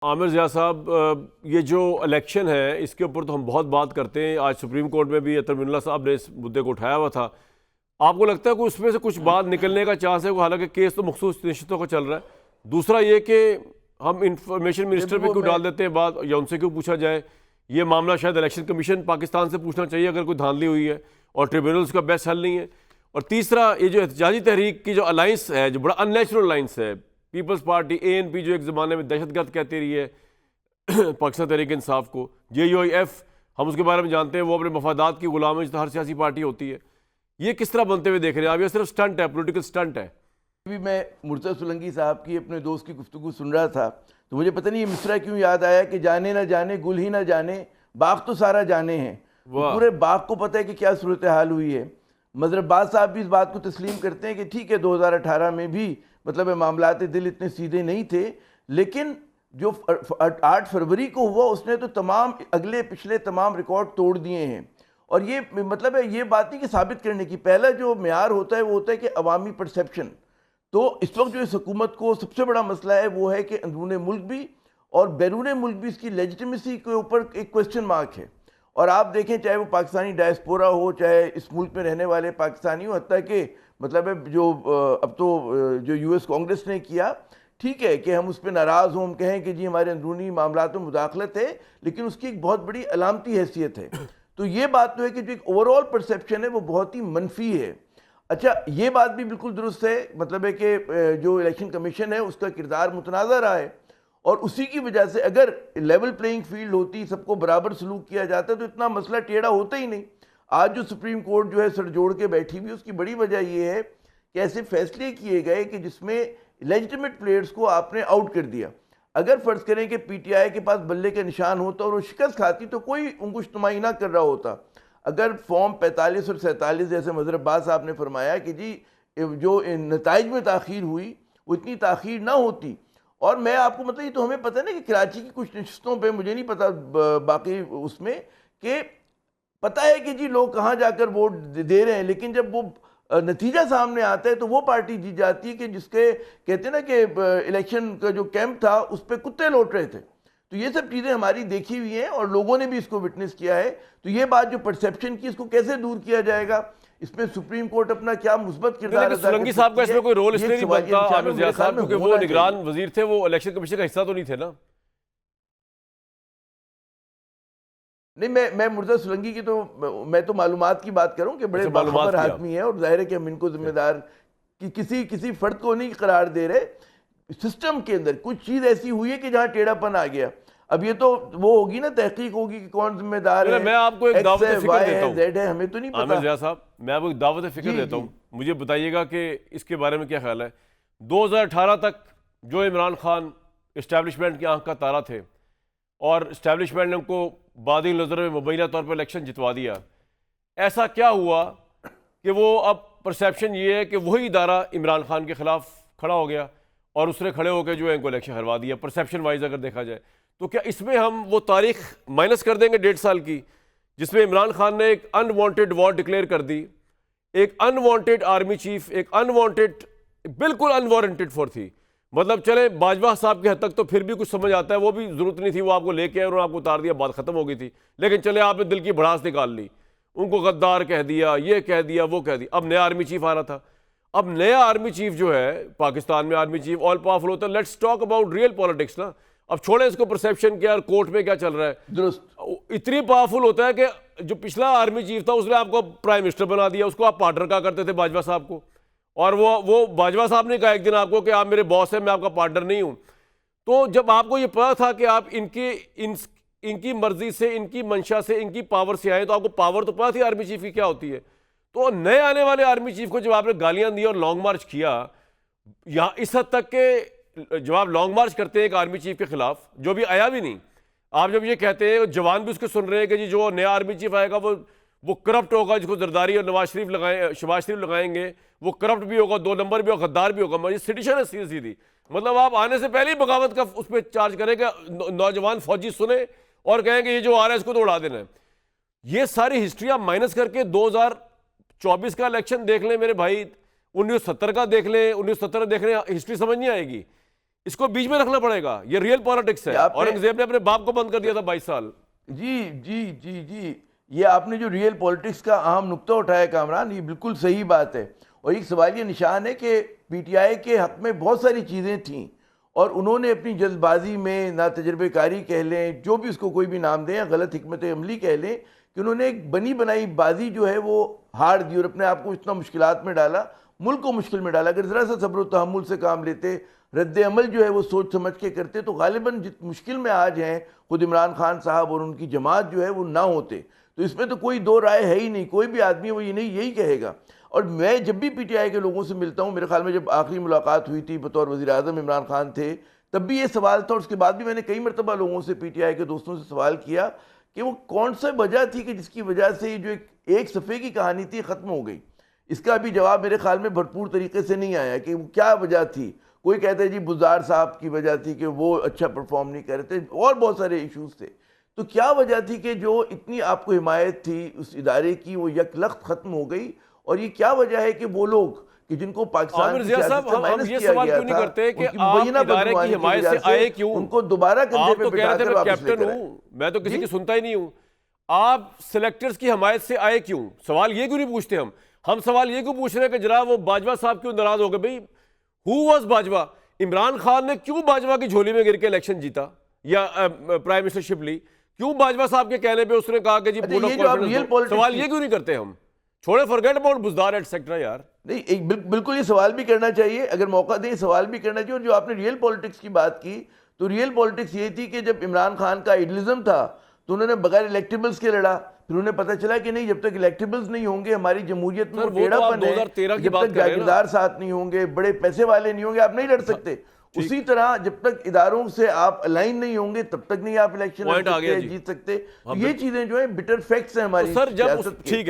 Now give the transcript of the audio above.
عامر ضیاء صاحب، یہ جو الیکشن ہے اس کے اوپر تو ہم بہت بات کرتے ہیں. آج سپریم کورٹ میں بھی اطہر من اللہ صاحب نے اس مدعے کو اٹھایا ہوا تھا. آپ کو لگتا ہے کہ اس میں سے کچھ بات نکلنے کا چانس ہے؟ حالانکہ کیس تو مخصوص نشستوں کا چل رہا ہے. دوسرا یہ کہ ہم انفارمیشن منسٹر پہ کیوں ڈال دیتے ہیں بات، یا ان سے کیوں پوچھا جائے؟ یہ معاملہ شاید الیکشن کمیشن پاکستان سے پوچھنا چاہیے اگر کوئی دھاندلی ہوئی ہے، اور ٹریبیونلز کا بیسٹ حل نہیں ہے. اور تیسرا، یہ جو احتجاجی تحریک کی جو الائنس ہے، جو بڑا ان نیچرل الائنس ہے، پیپلز پارٹی ANP جو ایک زمانے میں دہشت گرد کہتی رہی ہے پاکستان تحریک انصاف کو، JUIF ہم اس کے بارے میں جانتے ہیں، وہ اپنے مفادات کی غلام ہے، جو ہر سیاسی پارٹی ہوتی ہے. یہ کس طرح بنتے ہوئے دیکھ رہے ہیں آپ؟ یہ صرف سٹنٹ ہے، پولیٹیکل سٹنٹ ہے. ابھی میں مرتضی سولنگی صاحب کی اپنے دوست کی گفتگو سن رہا تھا تو مجھے پتہ نہیں یہ مصرعہ کیوں یاد آیا کہ جانے نہ جانے گل ہی نہ جانے باغ تو سارا جانے ہیں. پورے باغ کو پتہ ہے کہ کیا صورتحال ہوئی ہے. مظہر عباس صاحب بھی اس بات کو تسلیم کرتے ہیں کہ ٹھیک ہے 2018 میں بھی معاملات دل اتنے سیدھے نہیں تھے، لیکن جو 8 فروری کو ہوا اس نے تو تمام اگلے پچھلے تمام ریکارڈ توڑ دیے ہیں. اور یہ ہے یہ بات نہیں کہ ثابت کرنے کی، پہلا جو معیار ہوتا ہے وہ ہوتا ہے کہ عوامی پرسیپشن. تو اس وقت جو اس حکومت کو سب سے بڑا مسئلہ ہے وہ ہے کہ اندرون ملک بھی اور بیرون ملک بھی اس کی لیجٹمیسی کے اوپر ایک کوسچن مارک ہے. اور آپ دیکھیں چاہے وہ پاکستانی ڈائسپورا ہو، چاہے اس ملک میں رہنے والے پاکستانی ہو، حتیٰ کہ جو اب تو جو US کانگریس نے کیا، ٹھیک ہے کہ ہم اس پہ ناراض ہوں، ہم کہیں کہ جی ہمارے اندرونی معاملات میں مداخلت ہے، لیکن اس کی ایک بہت بڑی علامتی حیثیت ہے. تو یہ بات تو ہے کہ جو ایک اوورآل پرسیپشن ہے وہ بہت ہی منفی ہے. اچھا، یہ بات بھی بالکل درست ہے کہ جو الیکشن کمیشن ہے اس کا کردار متنازع رہا ہے، اور اسی کی وجہ سے اگر لیول پلینگ فیلڈ ہوتی، سب کو برابر سلوک کیا جاتا تو اتنا مسئلہ ٹیڑھا ہوتا ہی نہیں. آج جو سپریم کورٹ جو ہے سر جوڑ کے بیٹھی ہوئی، اس کی بڑی وجہ یہ ہے کہ ایسے فیصلے کیے گئے کہ جس میں لیجٹمیٹ پلیئرز کو آپ نے آؤٹ کر دیا. اگر فرض کریں کہ PTI کے پاس بلے کے نشان ہوتا اور وہ شکست کھاتی تو کوئی ان کو اجتماعی نہ کر رہا ہوتا. اگر فارم 45 اور 47 جیسے مظہر عباس صاحب نے فرمایا کہ جی جو نتائج میں تاخیر ہوئی وہ اتنی تاخیر نہ ہوتی. اور میں آپ کو یہ تو ہمیں پتہ ہے نا کہ کراچی کی کچھ نشستوں پہ، مجھے نہیں پتا باقی اس میں، کہ پتہ ہے کہ جی لوگ کہاں جا کر ووٹ دے رہے ہیں، لیکن جب وہ نتیجہ سامنے آتا ہے تو وہ پارٹی جیت جاتی ہے کہ جس کے کہتے ہیں نا کہ الیکشن کا جو کیمپ تھا اس پہ کتے لوٹ رہے تھے. تو یہ سب چیزیں ہماری دیکھی ہوئی ہیں اور لوگوں نے بھی اس کو وٹنس کیا ہے. تو یہ بات جو پرسیپشن کی، اس کو کیسے دور کیا جائے گا؟ اس میں سپریم کورٹ اپنا کیا مثبت کردار ادا کر سولنگی صاحب کا اس میں کوئی رول اس لیے نہیں بنتا عامر عامر ضیاء صاحب کیونکہ وہ نگران وزیر تھے، وہ الیکشن کمیشن کا حصہ تو نہیں تھے نا. نہیں، میں مرتضی سولنگی کی میں تو معلومات کی بات کروں کہ بڑے باخبر آدمی ہیں، اور ظاہر ہے کہ ہم ان کو ذمہ دار کسی فرد کو نہیں قرار دے رہے. سسٹم کے اندر کچھ چیز ایسی ہوئی ہے کہ جہاں ٹیڑھا پن آ گیا. اب یہ تو وہ ہوگی نا، تحقیق ہوگی کہ کون ذمہ دار ہے. میں آپ کو ایک دعوت فکر دیتا ہوں زیڈ ہے، ہمیں تو نہیں پتا. عامر ضیاء صاحب، میں آپ کو ایک دعوت فکر دیتا ہوں، مجھے بتائیے گا کہ اس کے بارے میں کیا خیال ہے. 2018 تک جو عمران خان اسٹیبلشمنٹ کی آنکھ کا تارا تھے، اور اسٹیبلشمنٹ نے ان کو بادی نظر میں مبینہ طور پر الیکشن جتوا دیا، ایسا کیا ہوا کہ وہ اب پرسیپشن یہ ہے کہ وہی ادارہ عمران خان کے خلاف کھڑا ہو گیا اور اس نے کھڑے ہو کے جو ہے ان کو الیکشن ہروا دیا؟ پرسیپشن وائز اگر دیکھا جائے تو کیا اس میں ہم وہ تاریخ مائنس کر دیں گے 1.5 سال کی، جس میں عمران خان نے ایک ان وانٹیڈ وار ڈکلیئر کر دی، ایک ان وانٹیڈ آرمی چیف، ایک ان وانٹیڈ، بالکل ان وارنٹیڈ فور تھی. چلے باجوہ صاحب کی حد تک تو پھر بھی کچھ سمجھ آتا ہے، وہ بھی ضرورت نہیں تھی، وہ آپ کو لے کے آئے اور آپ کو اتار دیا، بات ختم ہو گئی تھی. لیکن چلے آپ نے دل کی بھڑاس نکال لی، ان کو غدار کہہ دیا، یہ کہہ دیا، وہ کہہ دیا. اب نیا آرمی چیف آ رہا تھا. اب نیا آرمی چیف جو ہے پاکستان میں، آرمی چیف آل پاورفل ہوتا ہے. Let's talk about real politics نا. اب چھوڑیں اس کو پرسیپشن کیا اور کورٹ میں کیا چل رہا ہے. درست اتنی پاورفل ہوتا ہے کہ جو پچھلا آرمی چیف تھا اس نے آپ کو پرائم منسٹر بنا دیا، اس کو آپ پارٹنر کہا کرتے تھے باجوہ صاحب کو، اور وہ باجوہ صاحب نے کہا ایک دن آپ کو کہ آپ میرے باس ہیں، میں آپ کا پارٹنر نہیں ہوں. تو جب آپ کو یہ پتا تھا کہ آپ ان کی مرضی سے، ان کی منشا سے، ان کی پاور سے آئے، تو آپ کو پاور تو پتا تھی آرمی چیف کی کیا ہوتی ہے. تو نئے آنے والے آرمی چیف کو جب آپ نے گالیاں دی اور لانگ مارچ کیا، یہاں اس حد تک کہ جب آپ لانگ مارچ کرتے ہیں ایک آرمی چیف کے خلاف جو بھی آیا بھی نہیں، آپ جب یہ کہتے ہیں، جوان بھی اس کو سن رہے ہیں کہ جی جو نیا آرمی چیف آئے گا وہ کرپٹ ہوگا، جس کو زرداری اور شہباز شریف لگائیں گے، وہ کرپٹ بھی ہوگا، 2 نمبر بھی ہوگا، غدار بھی ہوگا. یہ سٹیشن ہے سیدھی سیدھی. آپ آنے سے پہلے ہی بغاوت کا اس پہ چارج کریں کہ نوجوان فوجی سنیں اور کہیں کہ یہ جو آ رہا ہے اس کو تو اڑا دینا ہے. یہ ساری ہسٹری آپ مائنس کر کے 2024 کا الیکشن دیکھ لیں میرے بھائی، 1970 کا دیکھ لیں، 1970 دیکھ لیں، ہسٹری سمجھ نہیں آئے گی. اس کو بیچ میں رکھنا پڑے گا. یہ ریئل پالیٹکس ہے. اورنگزیب نے اپنے باپ کو بند کر دیا تھا 22 سال. جی یہ آپ نے جو ریئل پولیٹکس کا اہم نقطہ اٹھایا کامران, یہ بالکل صحیح بات ہے. اور ایک سوالیہ نشان ہے کہ پی ٹی آئی کے حق میں بہت ساری چیزیں تھیں اور انہوں نے اپنی جلد بازی میں, نا تجربے کاری کہہ لیں, جو بھی اس کو کوئی بھی نام دیں, غلط حکمت عملی کہہ لیں, کہ انہوں نے ایک بنی بنائی بازی جو ہے وہ ہار دی اور اپنے آپ کو اتنا مشکلات میں ڈالا, ملک کو مشکل میں ڈالا. اگر ذرا سا صبر و تحمل سے کام لیتے, رد عمل جو ہے وہ سوچ سمجھ کے کرتے, تو غالباً جت مشکل میں آج ہیں خود عمران خان صاحب اور ان کی جماعت جو ہے وہ نہ ہوتے. تو اس میں تو کوئی دو رائے ہے ہی نہیں. کوئی بھی آدمی وہ یہی کہے گا. اور میں جب بھی پی ٹی آئی کے لوگوں سے ملتا ہوں, میرے خیال میں جب آخری ملاقات ہوئی تھی بطور وزیر اعظم عمران خان تھے, تب بھی یہ سوال تھا, اور اس کے بعد بھی میں نے کئی مرتبہ لوگوں سے, پی ٹی آئی کے دوستوں سے سوال کیا کہ وہ کون سا وجہ تھی کہ جس کی وجہ سے یہ جو ایک صفحے کی کہانی تھی ختم ہو گئی. اس کا بھی جواب میرے خیال میں بھرپور طریقے سے نہیں آیا کہ وہ کیا وجہ تھی. کوئی کہتا ہے جی بزدار صاحب کی وجہ تھی کہ وہ اچھا پرفارم نہیں کر رہے تھے, اور بہت سارے ایشوز تھے. تو کیا وجہ تھی کہ جو اتنی آپ کو حمایت تھی اس ادارے کی وہ یک لخت ختم ہو گئی؟ اور یہ کیا وجہ ہے کہ وہ لوگ کہ جن کو پاکستان کی سیاست سے مائنس کیا گیا تھا, کہ آپ ادارے کی حمایت سے آئے کیوں؟ ان کو دوبارہ کندھے پہ بٹھا کر واپس لے کر آئے. میں تو کسی کی سنتا ہی نہیں ہوں. آپ سلیکٹرز کی حمایت سے آئے کیوں؟ سوال یہ کیوں نہیں پوچھتے ہم سوال یہ کیوں پوچھ رہے ہیں کہ جناب وہ باجوہ صاحب کیوں ناراض ہو گئے؟ بھئی ہو واز باجوہ؟ عمران خان نے کیوں باجوہ کی جھولی میں گر کے الیکشن جیتا یا پرائم منسٹر شپ لی؟ کیوں باجوہ صاحب کے کہنے پہ اس نے کہا کہ جی سوال یہ کیوں نہیں کرتے ہم؟ چھوڑے forget about Buzdar eight sector یار. نہیں, بالکل یہ سوال بھی کرنا چاہیے, اگر موقع دیں سوال بھی کرنا چاہیے. اور جو آپ نے ریئل پولیٹکس کی بات کی, تو ریئل پولیٹکس یہ تھی کہ جب عمران خان کا ایڈلزم تھا تو انہوں نے بغیر الیکٹیبلز کے لڑا. پھر انہیں پتہ چلا کہ نہیں, جب تک الیکٹیبلز نہیں ہوں گے ہماری جمہوریت میں ٹیڑھا پن ہے, جب تک جاگیردار ساتھ نہیں ہوں گے, بڑے پیسے والے نہیں ہوں گے, آپ نہیں لڑ سکتے. اسی طرح جب تک اداروں سے آپ الائن نہیں ہوں گے تب تک نہیں آپ الیکشن جیت سکتے. یہ چیزیں جو ہیں بٹر فیکٹس ہیں ہماری سیاست کے.